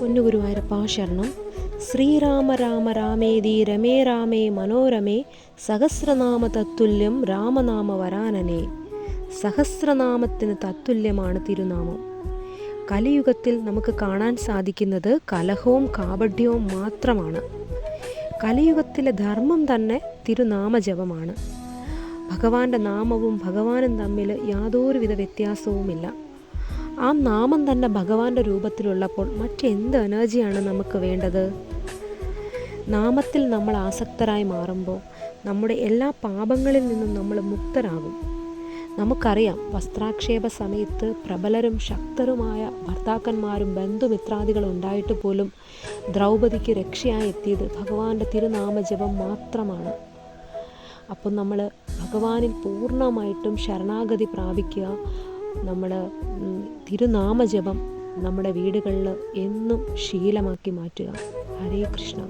പൊന്നുഗുരുവായൂരപ്പാ ശരണം. ശ്രീരാമ രാമ രാമേതി രമേ രാമേ മനോരമേ സഹസ്രനാമ തത്തുല്യം രാമനാമ വരാനനേ. സഹസ്രനാമത്തിന് തത്തുല്യമാണ് തിരുനാമം. കലിയുഗത്തിൽ നമുക്ക് കാണാൻ സാധിക്കുന്നത് കലഹവും കാപഢ്യവും മാത്രമാണ്. കലിയുഗത്തിലെ ധർമ്മം തന്നെ തിരുനാമജപമാണ്. ഭഗവാന്റെ നാമവും ഭഗവാനും തമ്മിൽ യാതൊരുവിധ വ്യത്യാസവുമില്ല. ആ നാമം തന്നെ ഭഗവാന്റെ രൂപത്തിലുള്ളപ്പോൾ മറ്റെന്ത് എനർജിയാണ് നമുക്ക് വേണ്ടത്? നാമത്തിൽ നമ്മൾ ആസക്തരായി മാറുമ്പോൾ നമ്മുടെ എല്ലാ പാപങ്ങളിൽ നിന്നും നമ്മൾ മുക്തരാകും. നമുക്കറിയാം, വസ്ത്രാക്ഷേപ സമയത്ത് പ്രബലരും ശക്തരുമായ ഭർത്താക്കന്മാരും ബന്ധുമിത്രാദികളും ഉണ്ടായിട്ട് പോലും ദ്രൗപദിക്ക് രക്ഷയായി എത്തിയത് ഭഗവാന്റെ തിരുനാമജപം മാത്രമാണ്. അപ്പം നമ്മൾ ഭഗവാനിൽ പൂർണ്ണമായിട്ടും ശരണാഗതി പ്രാപിക്കുക. നമ്മൾ തിരുനാമജപം നമ്മുടെ വീടുകളിൽ എന്നും ശീലമാക്കി മാറ്റുക. ഹരേ കൃഷ്ണ.